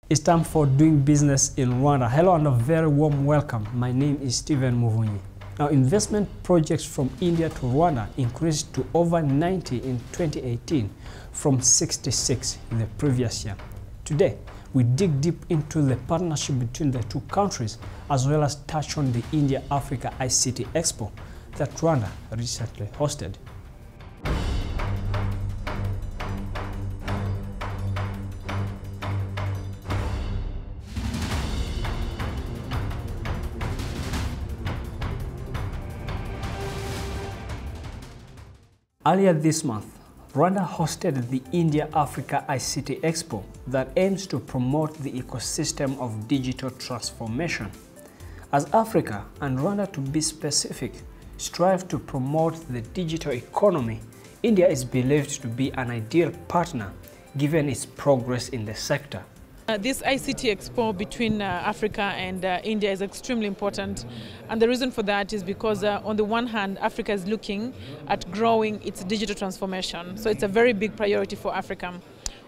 It's time for doing business in Rwanda. Hello and a very warm welcome. My name is Stephen Muvunyi. Now, investment projects from India to Rwanda increased to over 90 in 2018 from 66 in the previous year. Today, we dig deep into the partnership between the two countries as well as touch on the India-Africa ICT Expo that Rwanda recently hosted. Earlier this month, Rwanda hosted the India-Africa ICT Expo that aims to promote the ecosystem of digital transformation. As Africa, and Rwanda to be specific, strive to promote the digital economy, India is believed to be an ideal partner given its progress in the sector. This ICT Expo between Africa and India is extremely important, and the reason for that is because on the one hand, Africa is looking at growing its digital transformation, so it's a very big priority for Africa.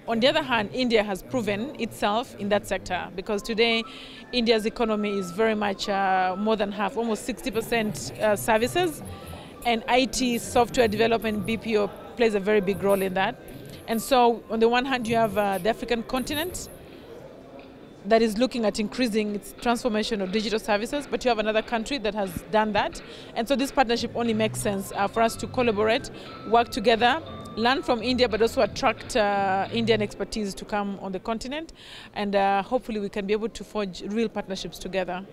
On the other hand, India has proven itself in that sector because today India's economy is very much more than half, almost 60% services, and IT, software development, BPO plays a very big role in that. And so on the one hand, you have the African continent that is looking at increasing its transformation of digital services, but you have another country that has done that. And so this partnership only makes sense for us to collaborate, work together, learn from India, but also attract Indian expertise to come on the continent. And hopefully we can be able to forge real partnerships together.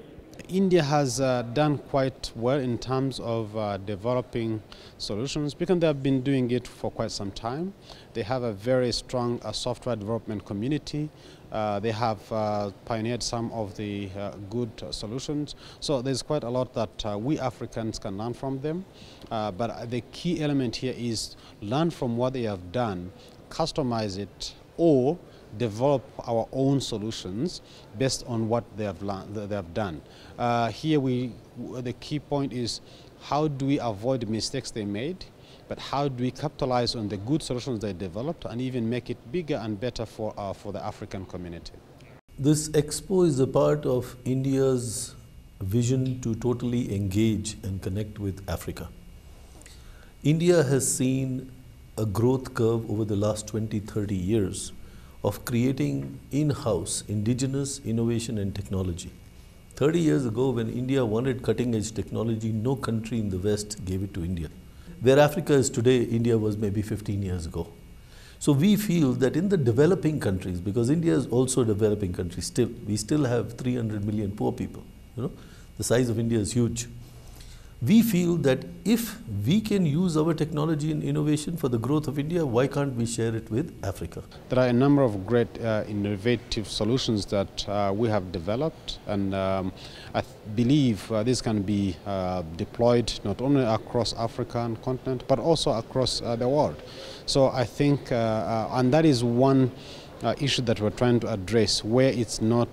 India has done quite well in terms of developing solutions because they have been doing it for quite some time. They have a very strong software development community. They have pioneered some of the good solutions. So there's quite a lot that we Africans can learn from them. But the key element here is learn from what they have done, customize it, or develop our own solutions based on what they have done. Here the key point is how do we avoid mistakes they made, but how do we capitalize on the good solutions they developed and even make it bigger and better for the African community. This expo is a part of India's vision to totally engage and connect with Africa. India has seen a growth curve over the last 20-30 years of creating in-house indigenous innovation and technology. 30 years ago, when India wanted cutting-edge technology, no country in the West gave it to India. Where Africa is today, India was maybe 15 years ago. So we feel that in the developing countries, because India is also a developing country still, we still have 300 million poor people. The size of India is huge. We feel that if we can use our technology and innovation for the growth of India, why can't we share it with Africa? There are a number of great innovative solutions that we have developed, and I believe this can be deployed not only across African continent but also across the world. So I think, and that is one issue that we're trying to address, where it's not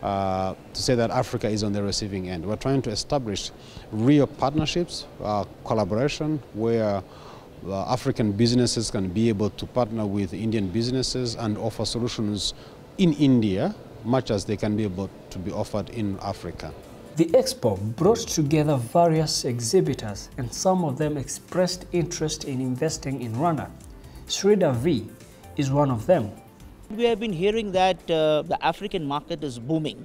to say that Africa is on the receiving end. We're trying to establish real partnerships, collaboration, where African businesses can be able to partner with Indian businesses and offer solutions in India, much as they can be able to be offered in Africa. The Expo brought together various exhibitors, and some of them expressed interest in investing in Rwanda. Sridhar V is one of them. We have been hearing that the African market is booming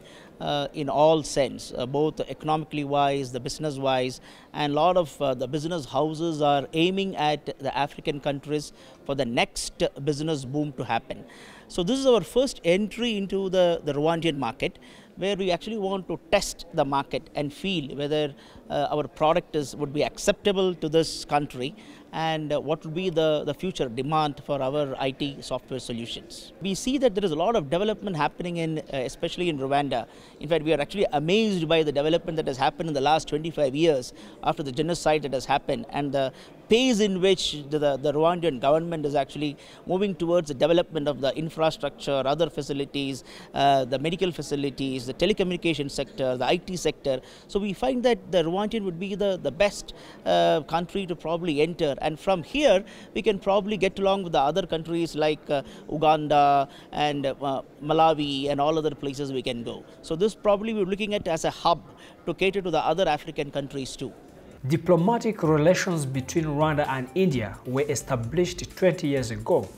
in all sense, both economically wise, the business wise, and a lot of the business houses are aiming at the African countries for the next business boom to happen. So this is our first entry into the Rwandan market, where we actually want to test the market and feel whether our product would be acceptable to this country and what would be the future demand for our IT software solutions. We see that there is a lot of development happening especially in Rwanda. In fact, we are actually amazed by the development that has happened in the last 25 years after the genocide that has happened, and the pace in which the Rwandan government is actually moving towards the development of the infrastructure, other facilities, the medical facilities, the telecommunication sector, the IT sector. So we find that the Rwandan would be the best country to probably enter, and from here we can probably get along with the other countries like Uganda and Malawi and all other places we can go. So this probably we're looking at as a hub to cater to the other African countries too. Diplomatic relations between Rwanda and India were established 20 years ago.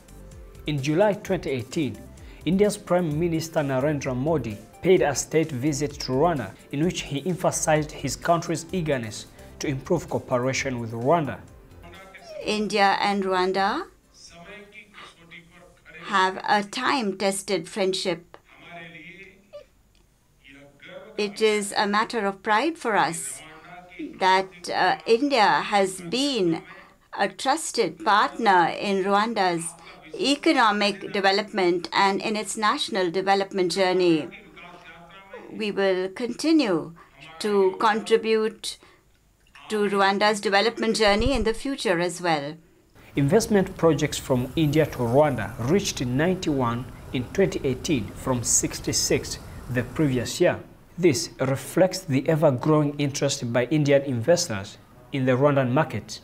In July 2018, India's Prime Minister Narendra Modi paid a state visit to Rwanda in which he emphasized his country's eagerness to improve cooperation with Rwanda. India and Rwanda have a time-tested friendship. It is a matter of pride for us that India has been a trusted partner in Rwanda's economic development and in its national development journey. We will continue to contribute to Rwanda's development journey in the future as well. Investment projects from India to Rwanda reached 91 in 2018 from 66 the previous year. This reflects the ever-growing interest by Indian investors in the Rwandan market.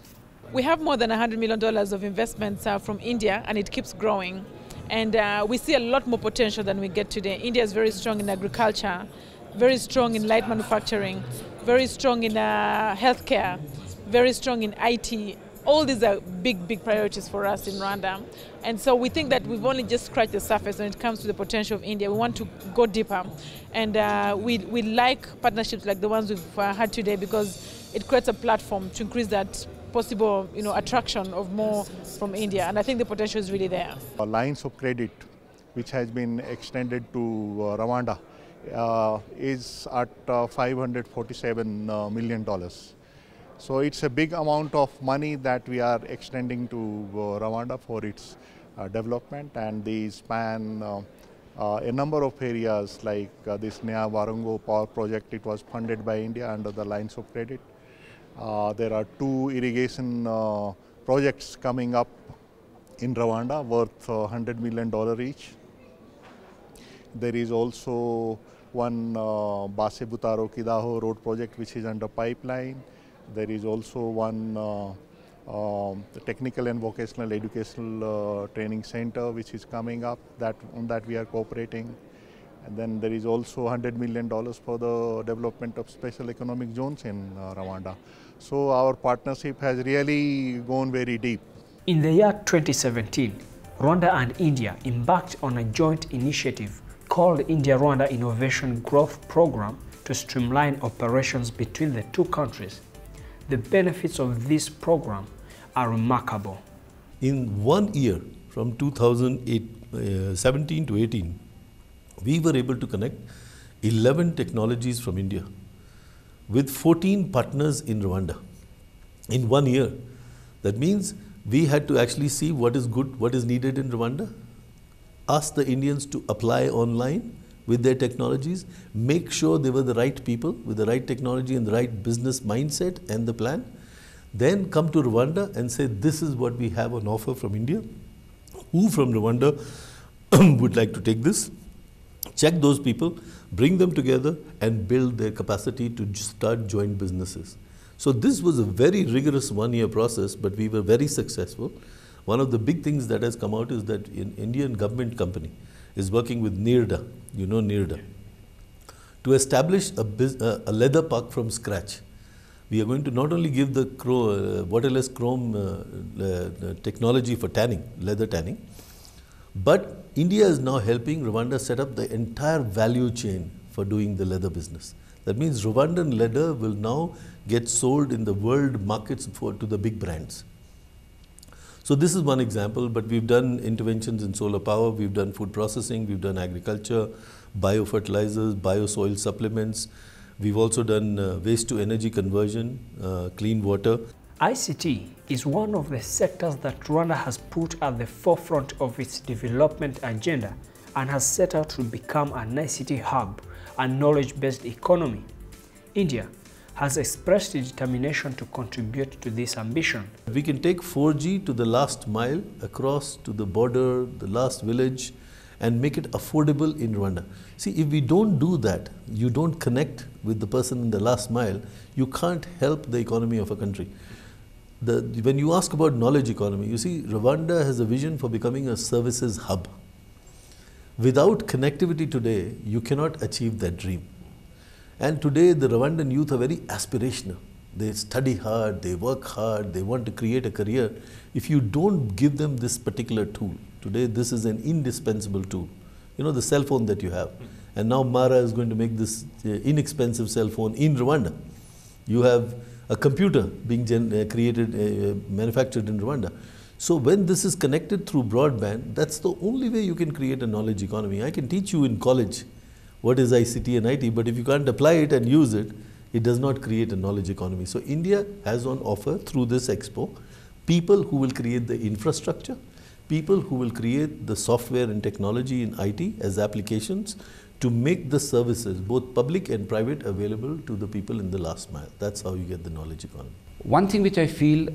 We have more than $100 million of investments from India, and it keeps growing. And we see a lot more potential than we get today. India is very strong in agriculture, very strong in light manufacturing, very strong in healthcare, very strong in IT. All these are big priorities for us in Rwanda. And so we think that we've only just scratched the surface when it comes to the potential of India. We want to go deeper. And we like partnerships like the ones we've had today because it creates a platform to increase that possible attraction of more from India. And I think the potential is really there. Lines of credit, which has been extended to Rwanda, is at $547 million. So it's a big amount of money that we are extending to Rwanda for its development, and they span a number of areas like this Nya Warongo power project. It was funded by India under the lines of credit. There are 2 irrigation projects coming up in Rwanda worth $100 million each. There is also one Base Butaro Kidaho road project which is under pipeline. There is also one the technical and vocational educational training center which is coming up, on that we are cooperating. And then there is also $100 million for the development of special economic zones in Rwanda. So our partnership has really gone very deep. In the year 2017, Rwanda and India embarked on a joint initiative called India-Rwanda Innovation Growth Program to streamline operations between the two countries. The benefits of this program are remarkable. In 1 year, from 2017 to 18, we were able to connect 11 technologies from India with 14 partners in Rwanda in 1 year. That means we had to actually see what is good, what is needed in Rwanda, ask the Indians to apply online with their technologies, make sure they were the right people with the right technology and the right business mindset and the plan, then come to Rwanda and say, this is what we have on offer from India. Who from Rwanda would like to take this? Check those people, bring them together and build their capacity to start joint businesses. So this was a very rigorous 1 year process, but we were very successful. One of the big things that has come out is that an Indian government company is working with NIRDA, you know NIRDA, to establish a leather park from scratch. We are going to not only give the waterless chrome technology for tanning, leather tanning, but India is now helping Rwanda set up the entire value chain for doing the leather business. That means Rwandan leather will now get sold in the world markets to the big brands. So this is one example, but we've done interventions in solar power, we've done food processing, we've done agriculture, biofertilizers, biosoil supplements. We've also done waste to energy conversion, clean water. ICT is one of the sectors that Rwanda has put at the forefront of its development agenda and has set out to become an ICT hub and knowledge-based economy. India has expressed its determination to contribute to this ambition. We can take 4G to the last mile, across to the border, the last village, and make it affordable in Rwanda. See, if we don't do that, you don't connect with the person in the last mile, you can't help the economy of a country. When you ask about knowledge economy, you see, Rwanda has a vision for becoming a services hub. Without connectivity today, you cannot achieve that dream. And today, the Rwandan youth are very aspirational. They study hard, they work hard, they want to create a career. If you don't give them this particular tool, today this is an indispensable tool. You know, the cell phone that you have. And now Mara is going to make this inexpensive cell phone in Rwanda. You have a computer being manufactured in Rwanda. So when this is connected through broadband, that's the only way you can create a knowledge economy. I can teach you in college what is ICT and IT, but if you can't apply it and use it, it does not create a knowledge economy. So India has on offer through this Expo people who will create the infrastructure, people who will create the software and technology in IT as applications to make the services, both public and private, available to the people in the last mile. That's how you get the knowledge economy. One thing which I feel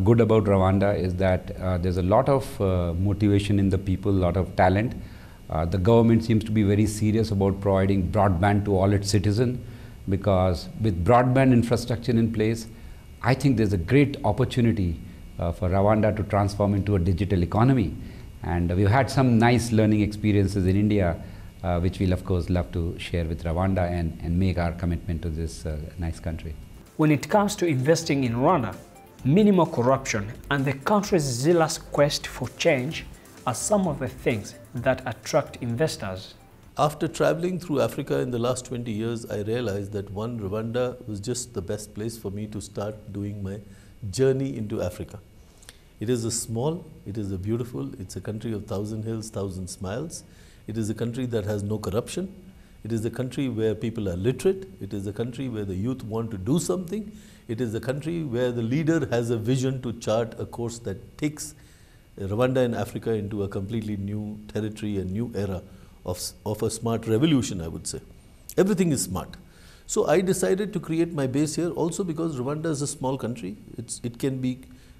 good about Rwanda is that there's a lot of motivation in the people, a lot of talent. The government seems to be very serious about providing broadband to all its citizens, because with broadband infrastructure in place, I think there's a great opportunity for Rwanda to transform into a digital economy. And we've had some nice learning experiences in India, which we'll of course love to share with Rwanda and make our commitment to this nice country. When it comes to investing in Rwanda, minimal corruption and the country's zealous quest for change are some of the things that attract investors. After traveling through Africa in the last 20 years, I realized that Rwanda was just the best place for me to start doing my journey into Africa. It is a small, it is a beautiful, it's a country of 1,000 hills, 1,000 smiles. It is a country that has no corruption. It is a country where people are literate. It is a country where the youth want to do something. It is a country where the leader has a vision to chart a course that takes Rwanda and Africa into a completely new territory, a new era of a smart revolution, I would say. Everything is smart. So I decided to create my base here also because Rwanda is a small country.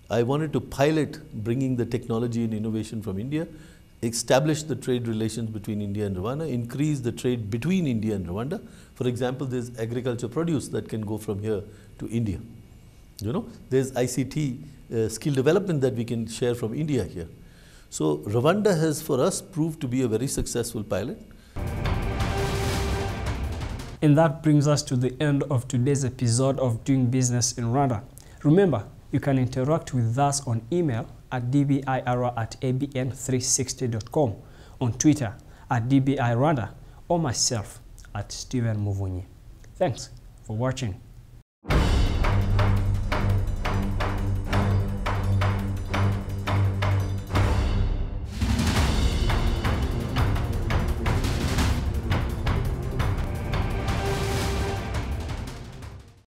I wanted to pilot bringing the technology and innovation from India, establish the trade relations between India and Rwanda, increase the trade between India and Rwanda. For example, there's agriculture produce that can go from here to India. You know, there's ICT skill development that we can share from India here. So Rwanda has for us proved to be a very successful pilot. And that brings us to the end of today's episode of Doing Business in Rwanda. Remember, you can interact with us on email at dbirwanda@abn360.com, on Twitter at dbirwanda, or myself at Steven Muvunyi. Thanks for watching.